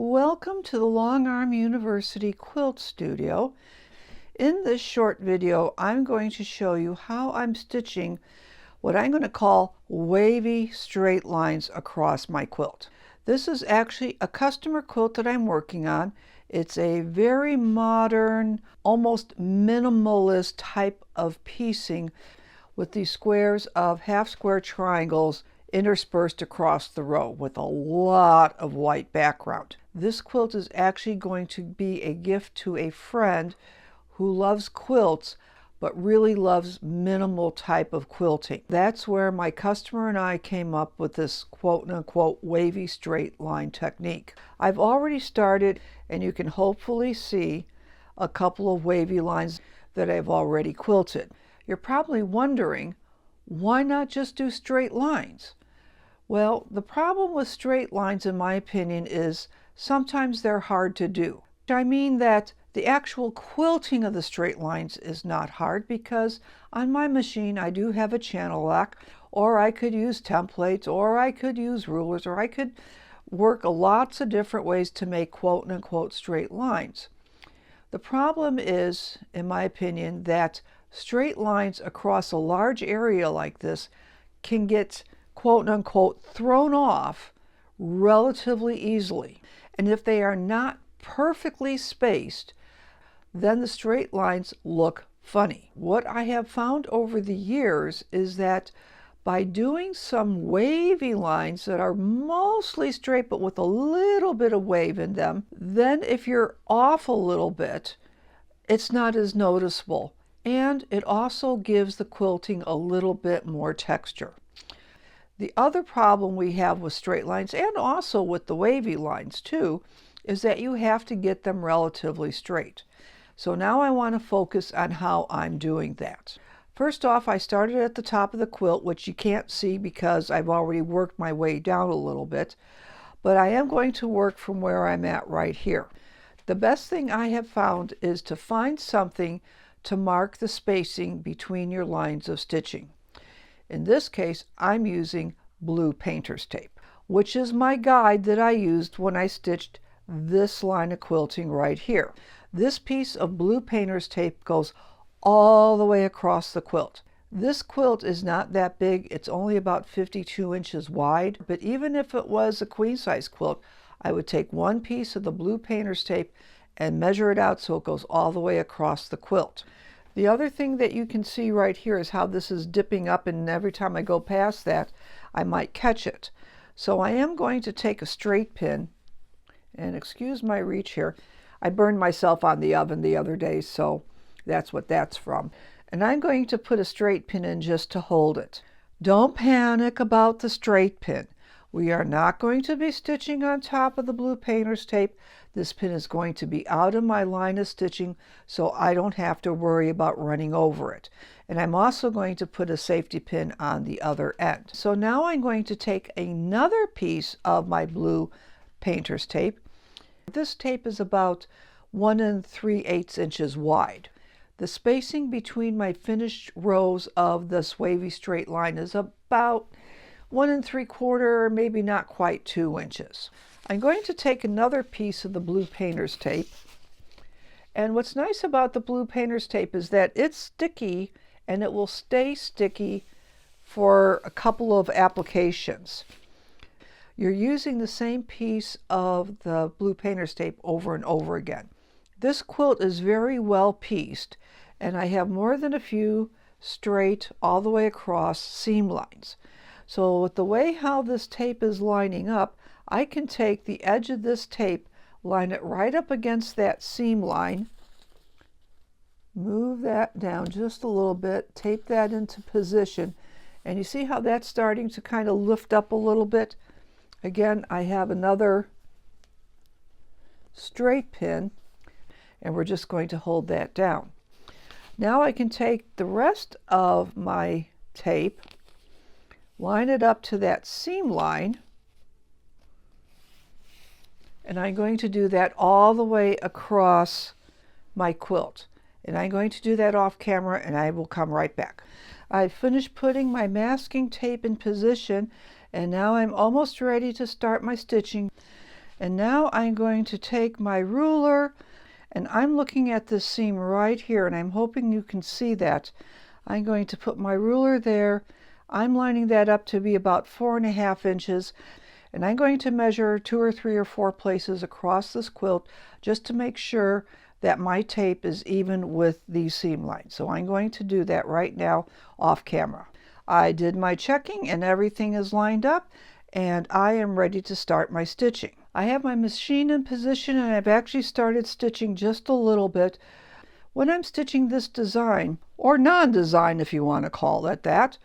Welcome to the Long Arm University Quilt Studio. In this short video, I'm going to show you how I'm stitching what I'm going to call wavy straight lines across my quilt. This is actually a customer quilt that I'm working on. It's a very modern, almost minimalist type of piecing with these squares of half square triangles interspersed across the row with a lot of white background. This quilt is actually going to be a gift to a friend who loves quilts but really loves minimal type of quilting. That's where my customer and I came up with this quote-unquote wavy straight line technique. I've already started, and you can hopefully see a couple of wavy lines that I've already quilted. You're probably wondering, why not just do straight lines? Well, the problem with straight lines, in my opinion, is sometimes they're hard to do. I mean that the actual quilting of the straight lines is not hard, because on my machine I do have a channel lock, or I could use templates, or I could use rulers, or I could work lots of different ways to make quote-unquote straight lines. The problem is, in my opinion, that straight lines across a large area like this can get quote-unquote thrown off relatively easily. And if they are not perfectly spaced, then the straight lines look funny. What I have found over the years is that by doing some wavy lines that are mostly straight but with a little bit of wave in them, then if you're off a little bit, it's not as noticeable. And it also gives the quilting a little bit more texture. The other problem we have with straight lines, and also with the wavy lines too, is that you have to get them relatively straight. So now I want to focus on how I'm doing that. First off, I started at the top of the quilt, which you can't see because I've already worked my way down a little bit, but I am going to work from where I'm at right here. The best thing I have found is to find something to mark the spacing between your lines of stitching. In this case, I'm using blue painter's tape, which is my guide that I used when I stitched this line of quilting right here. This piece of blue painter's tape goes all the way across the quilt. This quilt is not that big. It's only about 52 inches wide, but even if it was a queen size quilt, I would take one piece of the blue painter's tape and measure it out so it goes all the way across the quilt. The other thing that you can see right here is how this is dipping up, and every time I go past that, I might catch it. So I am going to take a straight pin, and excuse my reach here. I burned myself on the oven the other day, so that's what that's from. And I'm going to put a straight pin in just to hold it. Don't panic about the straight pin. We are not going to be stitching on top of the blue painter's tape. This pin is going to be out of my line of stitching, so I don't have to worry about running over it. And I'm also going to put a safety pin on the other end. So now I'm going to take another piece of my blue painter's tape. This tape is about 1 3/8 inches wide. The spacing between my finished rows of this wavy straight line is about 1 3/4, maybe not quite 2 inches. I'm going to take another piece of the blue painter's tape, and what's nice about the blue painter's tape is that it's sticky and it will stay sticky for a couple of applications. You're using the same piece of the blue painter's tape over and over again. This quilt is very well pieced, and I have more than a few straight all the way across seam lines. So with the way how this tape is lining up, I can take the edge of this tape, line it right up against that seam line, move that down just a little bit, tape that into position, and you see how that's starting to kind of lift up a little bit? Again, I have another straight pin, and we're just going to hold that down. Now I can take the rest of my tape, line it up to that seam line, and I'm going to do that all the way across my quilt. And I'm going to do that off camera, and I will come right back. I've finished putting my masking tape in position, and now I'm almost ready to start my stitching. And now I'm going to take my ruler, and I'm looking at this seam right here, and I'm hoping you can see that. I'm going to put my ruler there. I'm lining that up to be about 4.5 inches, and I'm going to measure 2 or 3 or 4 places across this quilt just to make sure that my tape is even with these seam lines. So I'm going to do that right now off camera. I did my checking and everything is lined up, and I am ready to start my stitching. I have my machine in position, and I've actually started stitching just a little bit. When I'm stitching this design, or non-design if you want to call it that,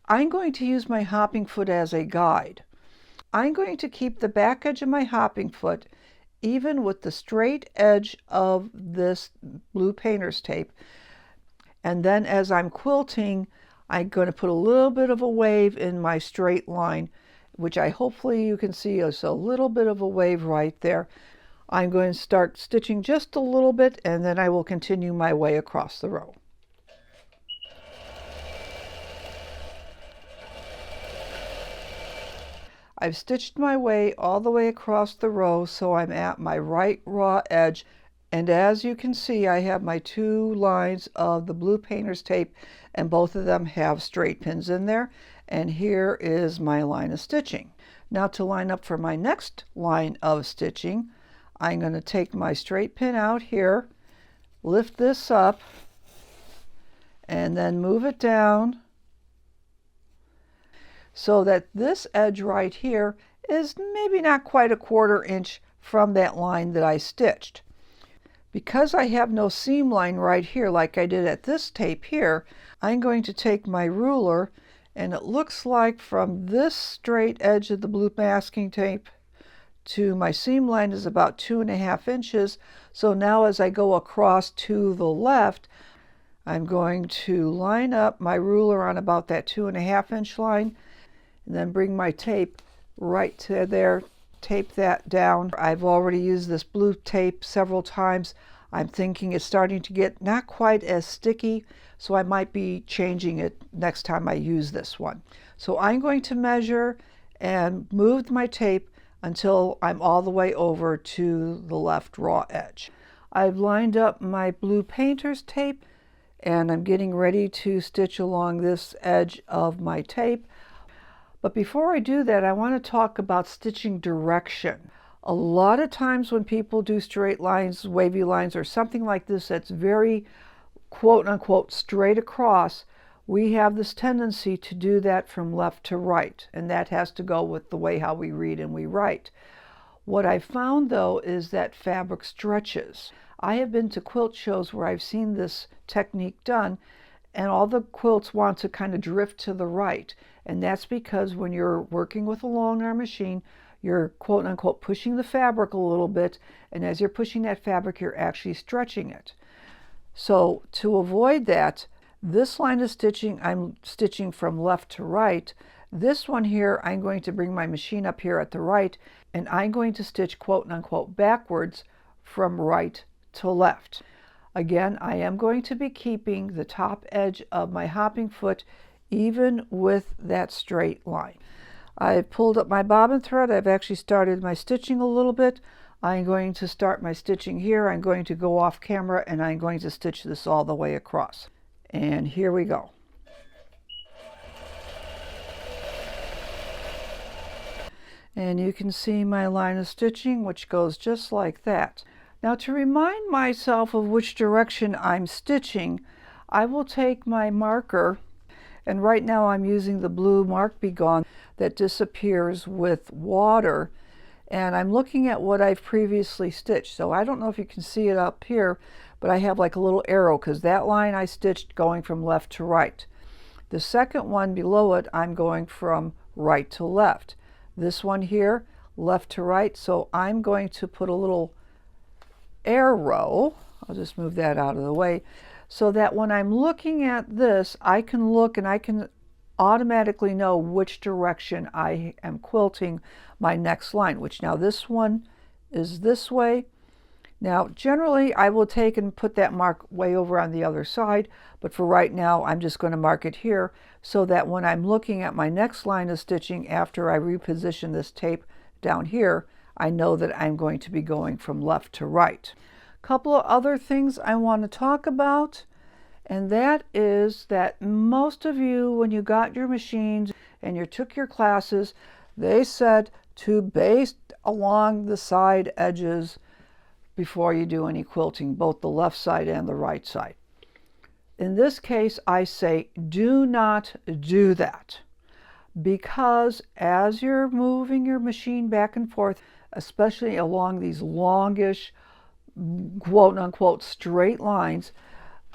I'm going to use my hopping foot as a guide. I'm going to keep the back edge of my hopping foot even with the straight edge of this blue painter's tape. And then as I'm quilting, I'm going to put a little bit of a wave in my straight line, which hopefully you can see is a little bit of a wave right there. I'm going to start stitching just a little bit, and then I will continue my way across the row. I've stitched my way all the way across the row, so I'm at my right raw edge, and as you can see, I have my 2 lines of the blue painter's tape, and both of them have straight pins in there, and here is my line of stitching. Now to line up for my next line of stitching, I'm going to take my straight pin out here, lift this up, and then move it down so that this edge right here is maybe not quite a 1/4 inch from that line that I stitched. Because I have no seam line right here like I did at this tape here, I'm going to take my ruler, and it looks like from this straight edge of the blue masking tape to my seam line is about 2.5 inches. So now as I go across to the left, I'm going to line up my ruler on about that 2.5 inch line, and then bring my tape right to there, tape that down. I've already used this blue tape several times. I'm thinking it's starting to get not quite as sticky, so I might be changing it next time I use this one. So I'm going to measure and move my tape until I'm all the way over to the left raw edge. I've lined up my blue painter's tape, and I'm getting ready to stitch along this edge of my tape. But before I do that, I want to talk about stitching direction. A lot of times when people do straight lines, wavy lines, or something like this that's very quote-unquote straight across, we have this tendency to do that from left to right, and that has to go with the way how we read and we write. What I found, though, is that fabric stretches. I have been to quilt shows where I've seen this technique done, and all the quilts want to kind of drift to the right. And that's because when you're working with a long arm machine, you're quote-unquote pushing the fabric a little bit, and as you're pushing that fabric, you're actually stretching it. So to avoid that, this line of stitching, I'm stitching from left to right. This one here, I'm going to bring my machine up here at the right, and I'm going to stitch quote-unquote backwards from right to left. Again, I am going to be keeping the top edge of my hopping foot even with that straight line. I've pulled up my bobbin thread. I've actually started my stitching a little bit. I'm going to start my stitching here. I'm going to go off camera, and I'm going to stitch this all the way across. And here we go. And you can see my line of stitching, which goes just like that. Now, to remind myself of which direction I'm stitching, I will take my marker, and right now I'm using the blue Mark Be Gone that disappears with water, and I'm looking at what I've previously stitched. So I don't know if you can see it up here, but I have like a little arrow because that line I stitched going from left to right. The second one below it, I'm going from right to left. This one here, left to right, so I'm going to put a little arrow, I'll just move that out of the way, so that when I'm looking at this, I can look and I can automatically know which direction I am quilting my next line, which now this one is this way. Now generally I will take and put that mark way over on the other side, but for right now I'm just going to mark it here so that when I'm looking at my next line of stitching after I reposition this tape down here, I know that I'm going to be going from left to right. A couple of other things I want to talk about, and that is that most of you, when you got your machines and you took your classes, they said to baste along the side edges before you do any quilting, both the left side and the right side. In this case, I say do not do that, because as you're moving your machine back and forth, especially along these longish, quote-unquote, straight lines,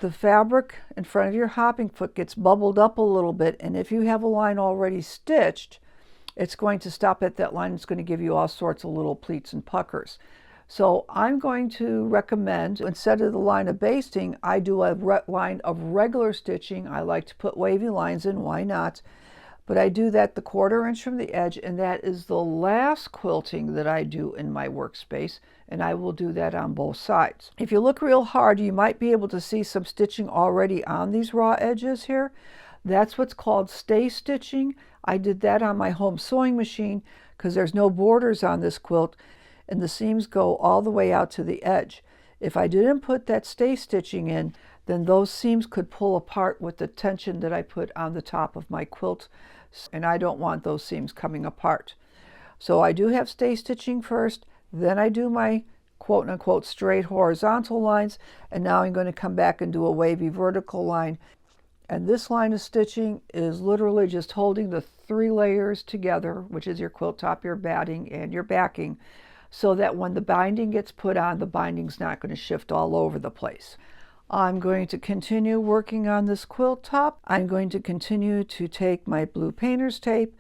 the fabric in front of your hopping foot gets bubbled up a little bit, and if you have a line already stitched, it's going to stop at that line. It's going to give you all sorts of little pleats and puckers. So I'm going to recommend, instead of the line of basting, I do a line of regular stitching. I like to put wavy lines in, why not? But I do that the 1/4 inch from the edge, and that is the last quilting that I do in my workspace, and I will do that on both sides. If you look real hard, you might be able to see some stitching already on these raw edges here. That's what's called stay stitching. I did that on my home sewing machine because there's no borders on this quilt, and the seams go all the way out to the edge. If I didn't put that stay stitching in, then those seams could pull apart with the tension that I put on the top of my quilt, and I don't want those seams coming apart. So I do have stay stitching first, then I do my quote-unquote straight horizontal lines, and now I'm going to come back and do a wavy vertical line. And this line of stitching is literally just holding the 3 layers together, which is your quilt top, your batting, and your backing, so that when the binding gets put on, the binding's not going to shift all over the place. I'm going to continue working on this quilt top. I'm going to continue to take my blue painter's tape,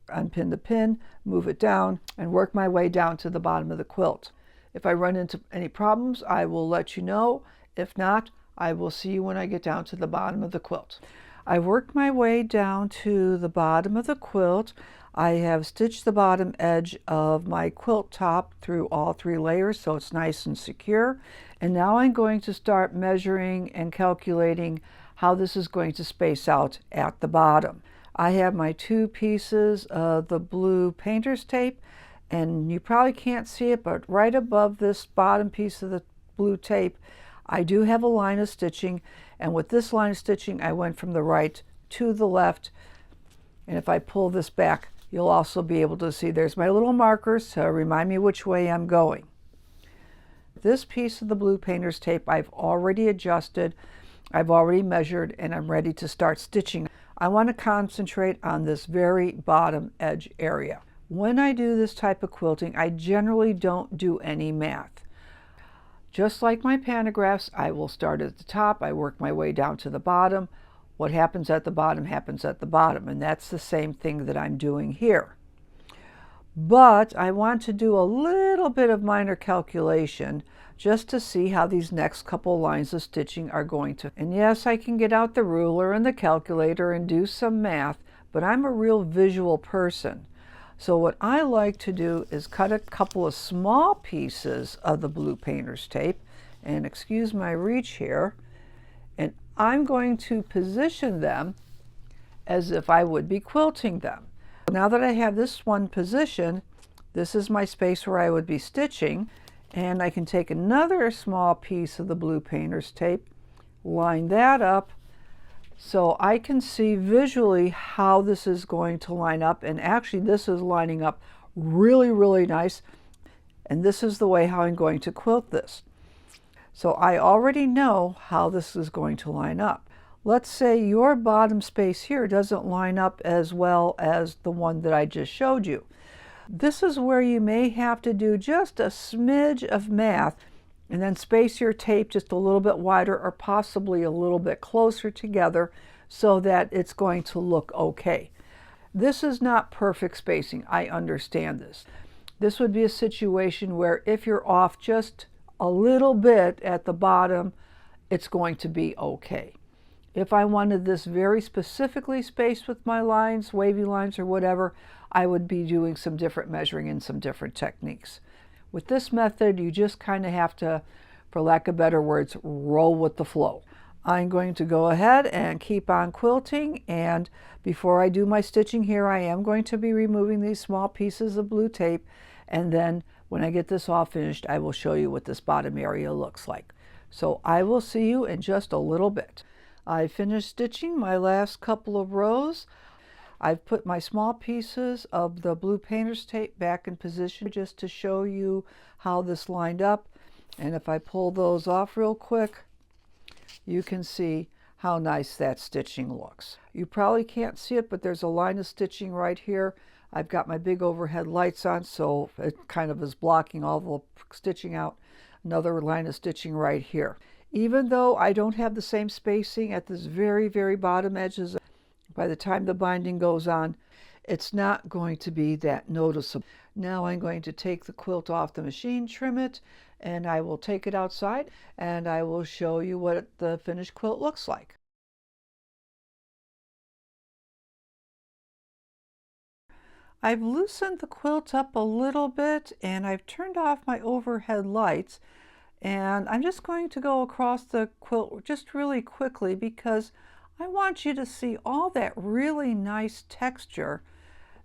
unpin the pin, move it down, and work my way down to the bottom of the quilt. If I run into any problems, I will let you know. If not, I will see you when I get down to the bottom of the quilt. I worked my way down to the bottom of the quilt. I have stitched the bottom edge of my quilt top through all 3 layers, so it's nice and secure. And now I'm going to start measuring and calculating how this is going to space out at the bottom. I have my 2 pieces of the blue painter's tape, and you probably can't see it, but right above this bottom piece of the blue tape, I do have a line of stitching, and with this line of stitching, I went from the right to the left. And if I pull this back, you'll also be able to see there's my little markers to remind me which way I'm going. This piece of the blue painter's tape I've already adjusted, I've already measured, and I'm ready to start stitching. I want to concentrate on this very bottom edge area. When I do this type of quilting, I generally don't do any math. Just like my pantographs, I will start at the top, I work my way down to the bottom. What happens at the bottom happens at the bottom, and that's the same thing that I'm doing here. But I want to do a little bit of minor calculation just to see how these next couple lines of stitching are going to. And yes, I can get out the ruler and the calculator and do some math, but I'm a real visual person. So what I like to do is cut a couple of small pieces of the blue painter's tape, and excuse my reach here, and I'm going to position them as if I would be quilting them. Now that I have this one positioned, this is my space where I would be stitching, and I can take another small piece of the blue painter's tape, line that up, so I can see visually how this is going to line up. And actually this is lining up really, really nice, and this is the way how I'm going to quilt this. So I already know how this is going to line up. Let's say your bottom space here doesn't line up as well as the one that I just showed you. This is where you may have to do just a smidge of math and then space your tape just a little bit wider or possibly a little bit closer together so that it's going to look okay. This is not perfect spacing. I understand this. This would be a situation where if you're off just a little bit at the bottom, it's going to be okay. If I wanted this very specifically spaced with my lines, wavy lines or whatever, I would be doing some different measuring and some different techniques. With this method, you just kind of have to, for lack of better words, roll with the flow. I'm going to go ahead and keep on quilting, and before I do my stitching here, I am going to be removing these small pieces of blue tape and then When I get this all finished, I will show you what this bottom area looks like. So I will see you in just a little bit. I finished stitching my last couple of rows. I've put my small pieces of the blue painter's tape back in position just to show you how this lined up. And if I pull those off real quick, you can see how nice that stitching looks. You probably can't see it, but there's a line of stitching right here. I've got my big overhead lights on, so it kind of is blocking all the stitching out. Another line of stitching right here. Even though I don't have the same spacing at this very, very bottom edges, by the time the binding goes on, it's not going to be that noticeable. Now I'm going to take the quilt off the machine, trim it, and I will take it outside and I will show you what the finished quilt looks like. I've loosened the quilt up a little bit and I've turned off my overhead lights, and I'm just going to go across the quilt just really quickly because I want you to see all that really nice texture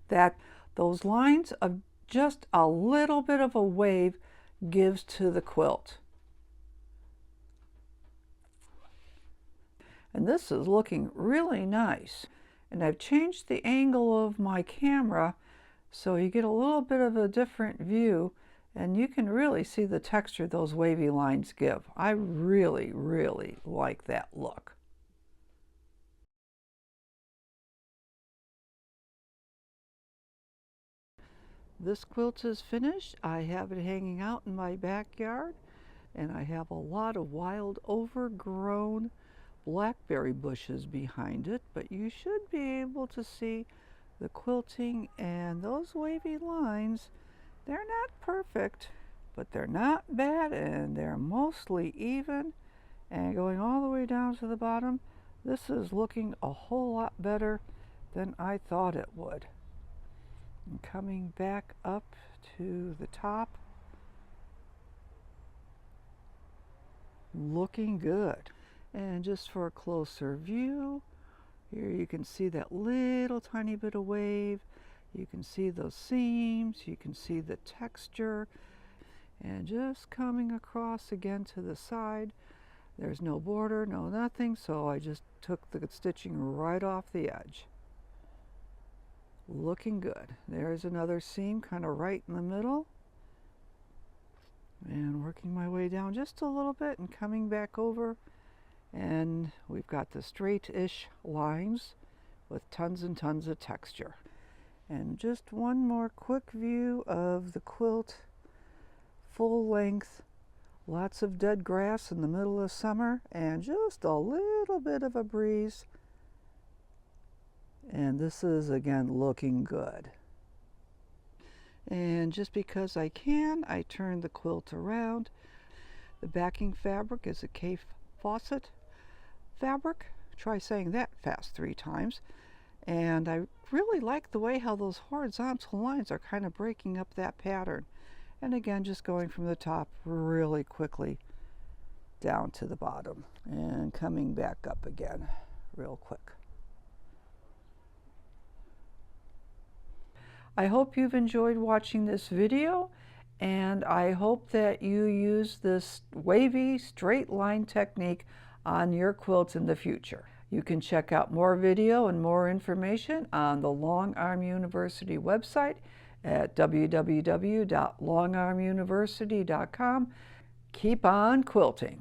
that those lines of just a little bit of a wave gives to the quilt. And this is looking really nice. And I've changed the angle of my camera so you get a little bit of a different view, and you can really see the texture those wavy lines give. I really, really like that look. This quilt is finished. I have it hanging out in my backyard, and I have a lot of wild overgrown blackberry bushes behind it, but you should be able to see the quilting and those wavy lines. They're not perfect, but they're not bad, and they're mostly even. And going all the way down to the bottom, this is looking a whole lot better than I thought it would. And coming back up to the top, looking good. And just for a closer view, here you can see that little tiny bit of wave. You can see those seams, you can see the texture, and just coming across again to the side, there's no border, no nothing, so I just took the stitching right off the edge. Looking good. There's another seam kind of right in the middle, and working my way down just a little bit and coming back over, and we've got the straight-ish lines with tons and tons of texture. And just one more quick view of the quilt, full length, lots of dead grass in the middle of summer, and just a little bit of a breeze. And this is again looking good. And just because I can, I turn the quilt around. The backing fabric is a K Fawcett fabric. Try saying that fast 3 times. And I really like the way how those horizontal lines are kind of breaking up that pattern. And again, just going from the top really quickly down to the bottom and coming back up again real quick. I hope you've enjoyed watching this video, and I hope that you use this wavy straight line technique on your quilts in the future. You can check out more video and more information on the Long Arm University website at www.longarmuniversity.com. Keep on quilting.